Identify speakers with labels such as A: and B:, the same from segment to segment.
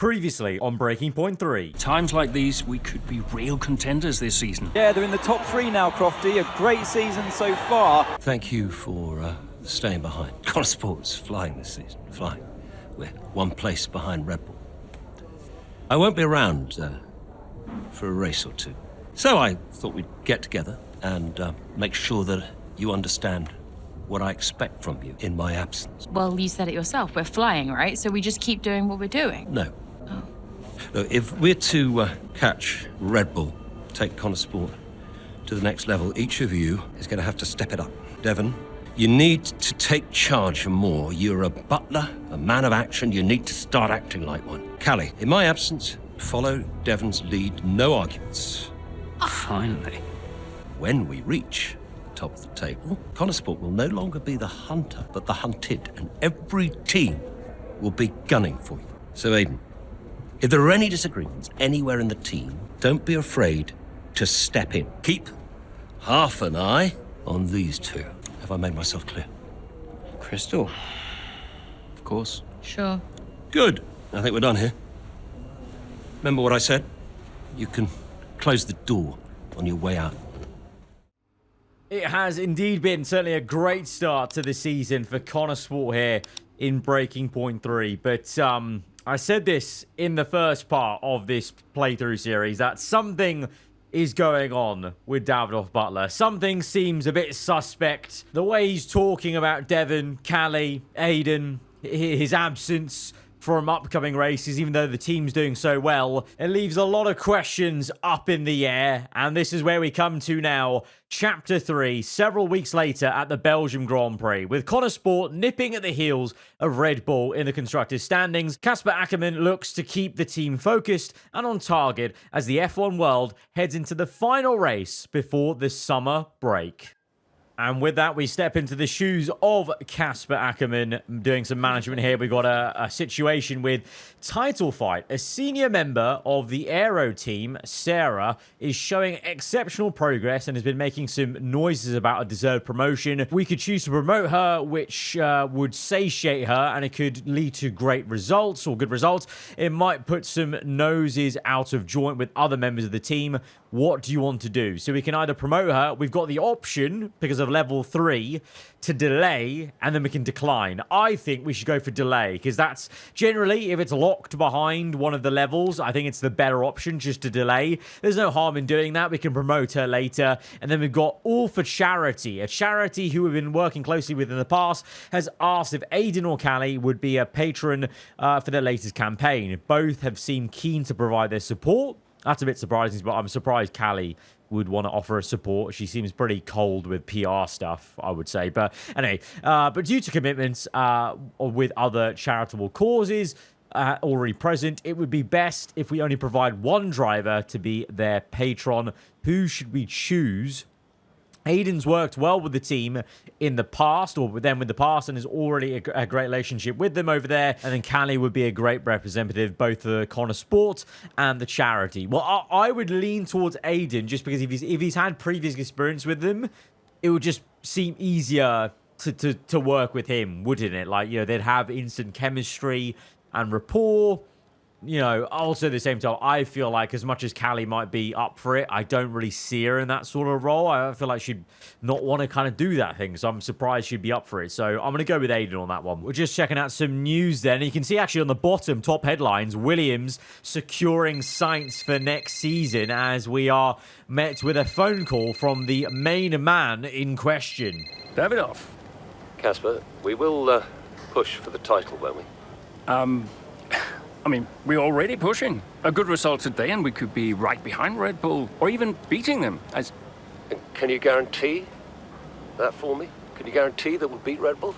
A: Previously on Breaking Point 3.
B: Times like these, we could be real contenders this season.
C: Yeah, they're in the top three now, Crofty. A great season so far.
D: Thank you for staying behind. Sport's flying this season, flying. We're one place behind Red Bull. I won't be around for a race or two. So I thought we'd get together and make sure that you understand what I expect from you in my absence.
E: Well, you said it yourself. We're flying, right? So we just keep doing what we're doing.
D: No.
E: Oh.
D: Look, if we're to catch Red Bull, take Sport to the next level, each of you is going to have to step it up. Devon, you need to take charge more. You're a butler, a man of action. You need to start acting like one. Callie, in my absence, follow Devon's lead. No arguments.
B: Finally.
D: When we reach the top of the table, Sport will no longer be the hunter, but the hunted, and every team will be gunning for you. So, Aiden, if there are any disagreements anywhere in the team, don't be afraid to step in. Keep half an eye on these two. Have I made myself clear?
B: Crystal. Of course.
E: Sure.
D: Good. I think we're done here. Remember what I said? You can close the door on your way out.
A: It has indeed been certainly a great start to the season for Sport here in Breaking Point 3. But I said this in the first part of this playthrough series, that something is going on with Davidoff Butler. Something seems a bit suspect. The way he's talking about Devon, Callie, Aiden, his absence from upcoming races, even though the team's doing so well, it leaves a lot of questions up in the air. And this is where we come to now, Chapter 3, several weeks later at the Belgian Grand Prix, with Sport nipping at the heels of Red Bull in the constructors' standings. Casper Ackermann looks to keep the team focused and on target as the F1 world heads into the final race before the summer break. And with that, we step into the shoes of Casper Ackermann, doing some management here. We've got a situation with Title Fight. A senior member of the Aero team, Sarah, is showing exceptional progress and has been making some noises about a deserved promotion. We could choose to promote her, which would satiate her, and it could lead to great results or good results. It might put some noses out of joint with other members of the team. What do you want to do? So we can either promote her. We've got the option, because of level 3, to delay, and then we can decline. I think we should go for delay, because that's generally, if it's locked behind one of the levels, I think it's the better option just to delay. There's no harm in doing that. We can promote her later. And then we've got All for Charity. A charity who we've been working closely with in the past has asked if Aiden or Callie would be a patron for their latest campaign. Both have seemed keen to provide their support. That's a bit surprising, but I'm surprised Callie would want to offer a support. She seems pretty cold with PR stuff, I would say. But anyway, but due to commitments with other charitable causes already present, it would be best if we only provide one driver to be their patron. Who should we choose? Aiden's worked well with the team in the past, or with them with the past, and is already a great relationship with them over there. And then Callie would be a great representative, both for Sport and the charity. Well, I would lean towards Aiden, just because if he's had previous experience with them, it would just seem easier to work with him, wouldn't it? Like, you know, they'd have instant chemistry and rapport. You know, also at the same time, I feel like as much as Callie might be up for it, I don't really see her in that sort of role. I feel like she'd not want to kind of do that thing, so I'm surprised she'd be up for it. So I'm going to go with Aiden on that one. We're just checking out some news then. You can see actually on the bottom, top headlines, Williams securing sites for next season as we are met with a phone call from the main man in question.
B: Davidoff.
D: Casper, we will push for the title, won't we?
B: I mean, we're already pushing. A good result today and we could be right behind Red Bull, or even beating them.
D: And can you guarantee that for me? Can you guarantee that we'll beat Red Bull?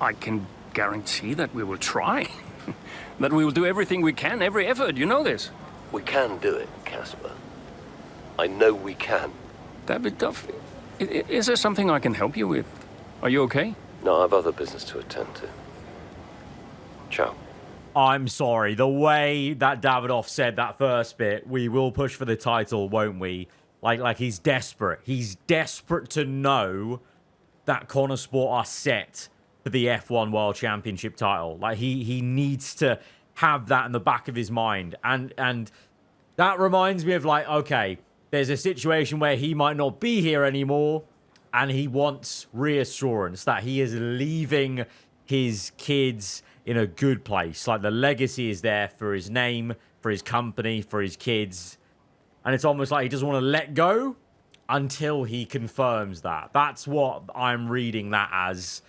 B: I can guarantee that we will try. That we will do everything we can, every effort, you know this.
D: We can do it, Casper. I know we can.
B: Davidoff, is there something I can help you with? Are you okay?
D: No, I have other business to attend to. Ciao.
A: I'm sorry. The way that Davidoff said that first bit, we will push for the title, won't we? Like he's desperate. He's desperate to know that Sport are set for the F1 World Championship title. Like he needs to have that in the back of his mind. And that reminds me of like, okay, there's a situation where he might not be here anymore, and he wants reassurance that he is leaving his kids in a good place. Like the legacy is there for his name, for his company, for his kids. And it's almost like he doesn't want to let go until he confirms that. That's what I'm reading that as.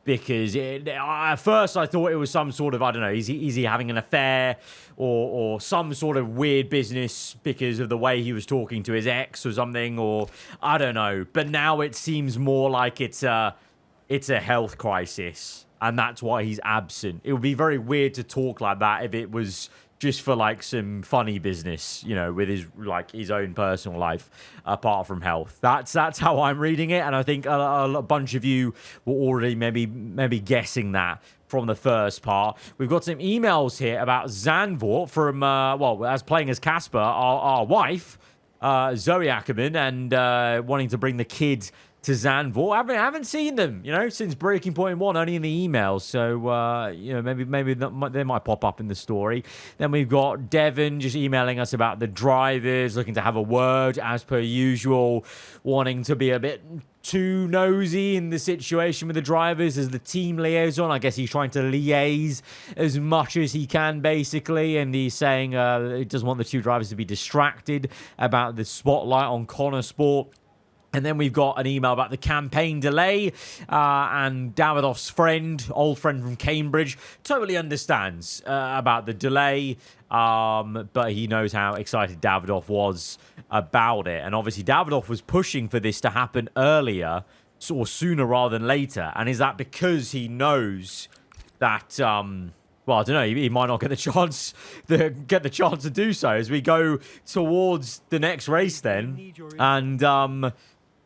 A: Because at first I thought it was some sort of, I don't know, is he having an affair or some sort of weird business because of the way he was talking to his ex or something, or I don't know. But now it seems more like it's a health crisis, and that's why he's absent. It would be very weird to talk like that if it was just for like some funny business, you know, with his own personal life apart from health. That's how I'm reading it, and I think a bunch of you were already maybe guessing that from the first part. We've got some emails here about Zandvoort from as playing as Casper, our wife, Zoe Ackerman, and wanting to bring the kids to Zandvoort. I haven't seen them, you know, since Breaking Point 1, only in the emails. So, you know, maybe they might pop up in the story. Then we've got Devon just emailing us about the drivers, looking to have a word, as per usual, wanting to be a bit too nosy in the situation with the drivers as the team liaison. I guess he's trying to liaise as much as he can, basically, and he's saying he doesn't want the two drivers to be distracted about the spotlight on Connor Sport. And then we've got an email about the campaign delay, and Davidoff's old friend from Cambridge, totally understands about the delay, but he knows how excited Davidoff was about it. And obviously Davidoff was pushing for this to happen earlier, or sooner rather than later. And is that because he knows that... well, I don't know. He might not get the chance to do so as we go towards the next race then, and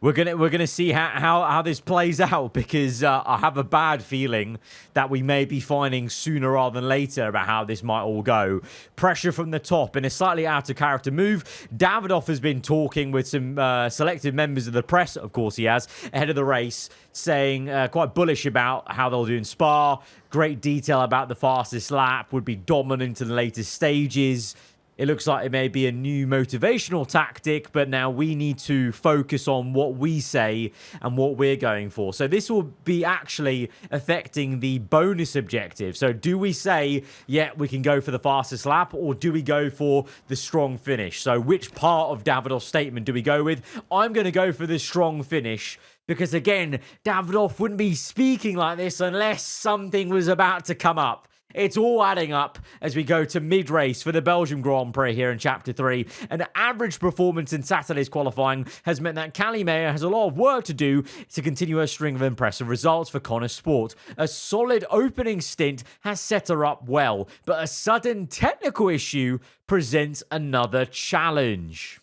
A: we're gonna see how this plays out, because I have a bad feeling that we may be finding sooner rather than later about how this might all go. Pressure from the top in a slightly out of character move. Davidoff has been talking with some selected members of the press, of course he has, ahead of the race, saying quite bullish about how they'll do in Spa. Great detail about the fastest lap, would be dominant in the later stages. It looks like it may be a new motivational tactic, but now we need to focus on what we say and what we're going for. So this will be actually affecting the bonus objective. So do we say, yeah, we can go for the fastest lap, or do we go for the strong finish? So which part of Davidoff's statement do we go with? I'm going to go for the strong finish, because again, Davidoff wouldn't be speaking like this unless something was about to come up. It's all adding up as we go to mid-race for the Belgian Grand Prix here in Chapter 3. An average performance in Saturday's qualifying has meant that Callie Mayer has a lot of work to do to continue her string of impressive results for Connor Sport. A solid opening stint has set her up well, but a sudden technical issue presents another challenge.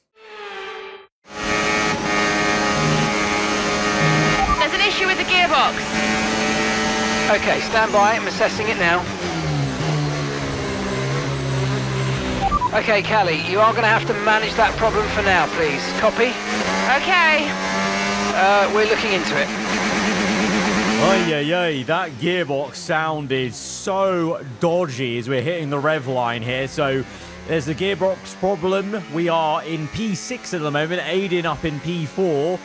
F: There's an issue with the gearbox.
G: Okay, stand by. I'm assessing it now. Okay, Callie, you are going to have to manage that problem for now, please. Copy?
F: Okay.
G: We're looking into it.
A: Ay, that gearbox sounded so dodgy as we're hitting the rev line here. So there's the gearbox problem. We are in P6 at the moment, Aiden up in P4.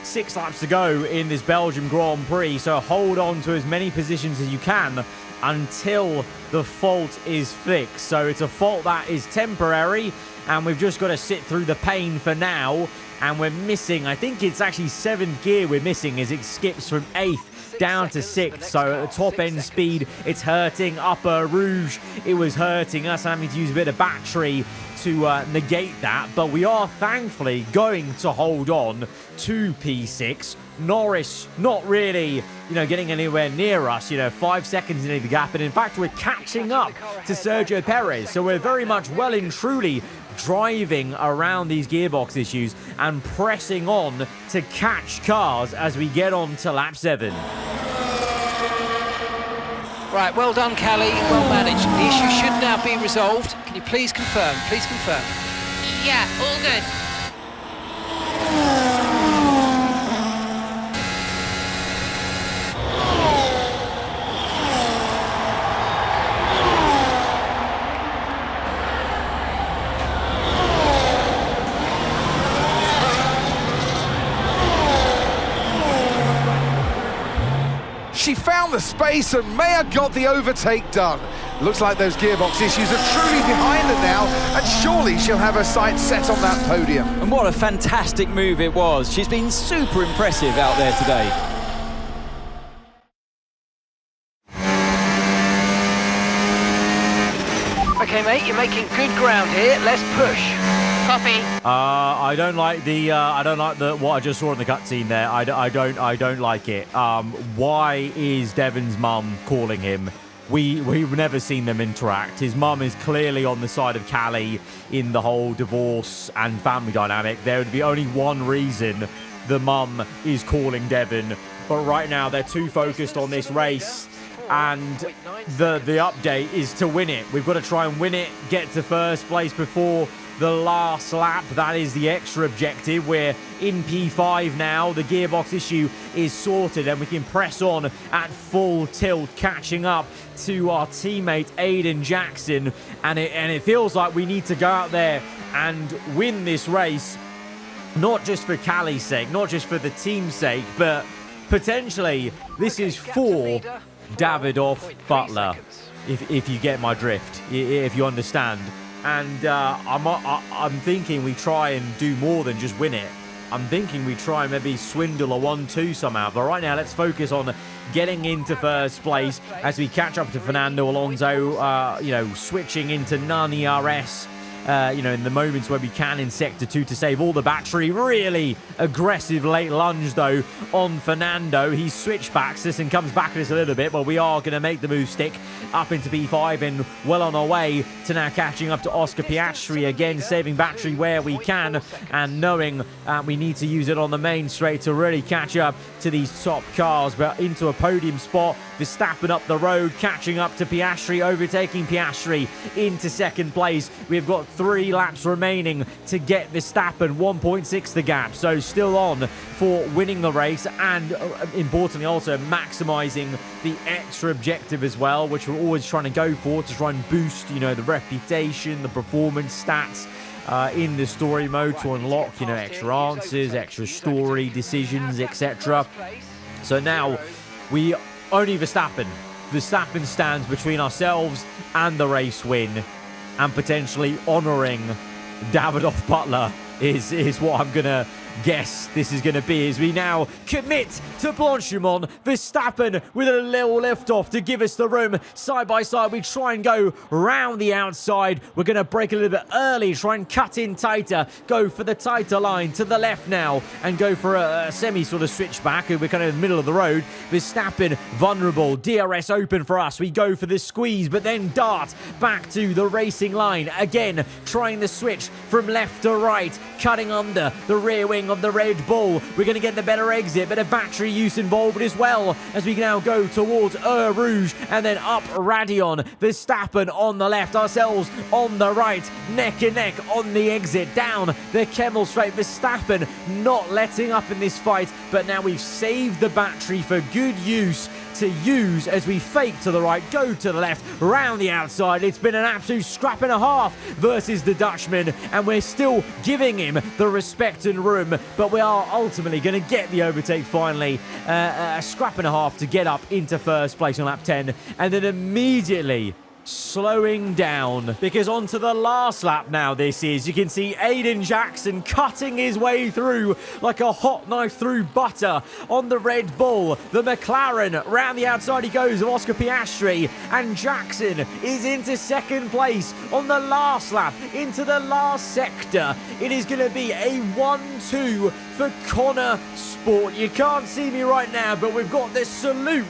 A: 6 laps to go in this Belgian Grand Prix, so hold on to as many positions as you can until the fault is fixed. So it's a fault that is temporary, and we've just got to sit through the pain for now. And we're missing, I think it's actually 7th gear we're missing, as it skips from 8th down to 6th. So at the top end speed, it's hurting. Upper Rouge, it was hurting us, having to use a bit of battery to negate that, but we are thankfully going to hold on to P6. Norris not really, getting anywhere near us, 5 seconds into the gap, and in fact we're catching up to Sergio Perez, so we're very much well and truly driving around these gearbox issues and pressing on to catch cars as we get on to lap 7.
G: Right, well done, Callie. Well managed. The issue should now be resolved. Can you please confirm? Please confirm.
F: Yeah, all good.
H: She found the space and Maya got the overtake done. Looks like those gearbox issues are truly behind her now, and surely she'll have her sights set on that podium.
C: And what a fantastic move it was. She's been super impressive out there today.
G: Okay, mate, you're making good ground here. Let's push.
F: Copy.
A: I don't like what I just saw in the cutscene there. I don't like it. Why is Devon's mum calling him? We've never seen them interact. His mum is clearly on the side of Callie in the whole divorce and family dynamic. There would be only one reason the mum is calling Devon, but right now they're too focused on this race. And the update is to win it. We've got to try and win it, get to first place before the last lap. That is the extra objective. We're in P5 now. The gearbox issue is sorted and we can press on at full tilt, catching up to our teammate Aiden Jackson. And it feels like we need to go out there and win this race, not just for Callie's sake, not just for the team's sake, but potentially this is for Davidoff Butler, if you get my drift, if you understand. And I'm thinking we try and do more than just win it. I'm thinking we try and maybe swindle a 1-2 somehow. But right now, let's focus on getting into first place as we catch up to Fernando Alonso, switching into non-ERS. In the moments where we can in Sector 2 to save all the battery. Really aggressive late lunge, though, on Fernando. He switchbacks this and comes back at us a little bit, but we are going to make the move stick up into P5 and well on our way to now catching up to Oscar Piastri again, saving battery where we can and knowing we need to use it on the main straight to really catch up to these top cars, but into a podium spot. Verstappen up the road, catching up to Piastri, overtaking Piastri into second place. We've got 3 laps remaining to get Verstappen, 1.6 the gap, so still on for winning the race and importantly also maximising the extra objective as well, which we're always trying to go for to try and boost, the reputation, the performance stats in the story mode to unlock, extra answers, extra story decisions, etc. So now we only Verstappen. Verstappen stands between ourselves and the race win, and potentially honouring Davidoff Butler is what I'm going to guess this is going to be, as we now commit to Blanchimont. Verstappen with a little lift off to give us the room. Side by side, we try and go round the outside. We're going to break a little bit early, try and cut in tighter, go for the tighter line to the left now, and go for a semi sort of switchback. We're kind of in the middle of the road. Verstappen vulnerable, DRS open for us. We go for the squeeze, but then dart back to the racing line. Again, trying the switch from left to right, cutting under the rear wing of the Red Bull. We're going to get the better exit, but a battery use involved as well as we now go towards Rouge and then up Radion. Verstappen on the left, ourselves on the right, neck and neck on the exit, down the Kemmel Straight. Verstappen not letting up in this fight, but now we've saved the battery for good use to use as we fake to the right, go to the left, round the outside. It's been an absolute scrap and a half versus the Dutchman, and we're still giving him the respect and room, but we are ultimately going to get the overtake finally. A scrap and a half to get up into first place on lap 10, and then immediately slowing down, because onto the last lap now this is. You can see Aiden Jackson cutting his way through like a hot knife through butter on the Red Bull. The McLaren, round the outside he goes of Oscar Piastri, and Jackson is into second place on the last lap, into the last sector. It is going to be a 1-2 for Connor Sport. You can't see me right now, but we've got this salute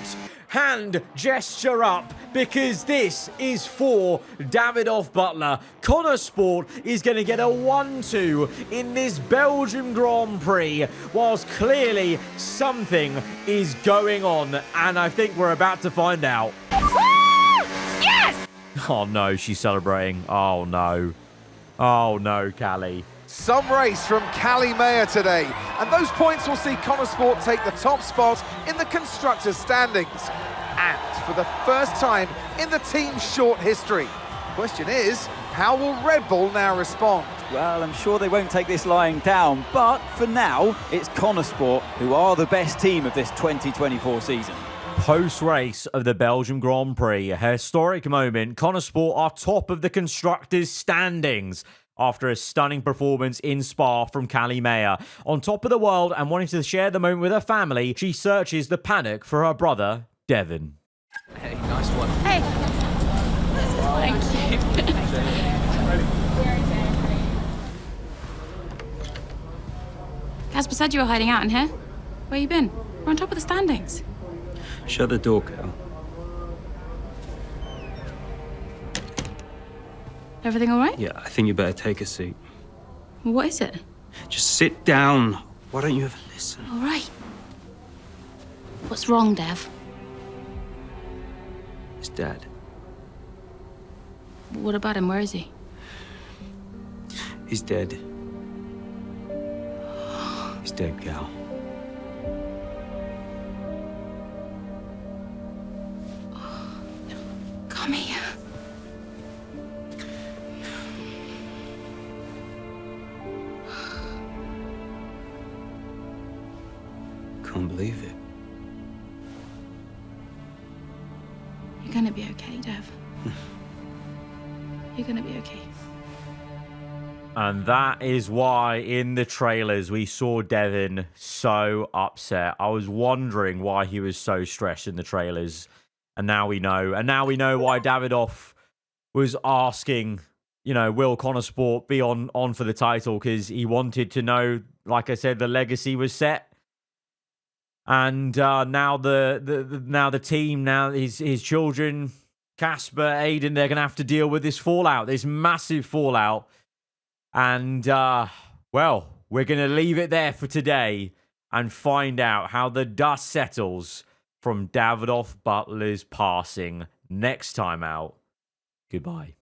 A: hand gesture up, because this is for Davidoff Butler. Connor Sport is going to get a 1-2 in this Belgian Grand Prix, whilst clearly something is going on, and I think we're about to find out.
F: Yes!
A: Oh no, she's celebrating. Oh no. Oh no, Callie.
H: Some race from Callie Mayer today, and those points will see Connor Sport take the top spot in the constructors' standings. And for the first time in the team's short history. Question is, how will Red Bull now respond?
C: Well, I'm sure they won't take this lying down, but for now, it's Connor Sport who are the best team of this 2024 season.
A: Post-race of the Belgian Grand Prix, a historic moment. Connosport are top of the constructors' standings after a stunning performance in Spa from Callie Mayer. On top of the world and wanting to share the moment with her family, she searches the paddock for her brother, Devon.
G: Hey, nice one.
E: Hey. Thank you. Casper said you were hiding out in here. Where you been? We're on top of the standings.
I: Shut the door, Cal.
E: Everything all right?
I: Yeah, I think you better take a seat.
E: Well, what is it?
I: Just sit down. Why don't you ever listen?
E: All right. What's wrong, Dev?
I: His dad.
E: What about him? Where is he?
I: He's dead. He's dead, Cal.
E: Come here.
I: Can't believe it.
E: You're gonna be okay, Dev. You're gonna be okay.
A: And that is why in the trailers we saw Devon so upset. I was wondering why he was so stressed in the trailers. And now we know. And now we know why Davidoff was asking, you know, will Connosport be on for the title? Because he wanted to know, like I said, the legacy was set. And now the team, now his children, Casper, Aiden, they're going to have to deal with this fallout, this massive fallout. And, well, we're going to leave it there for today and find out how the dust settles from Davidoff Butler's passing next time out. Goodbye.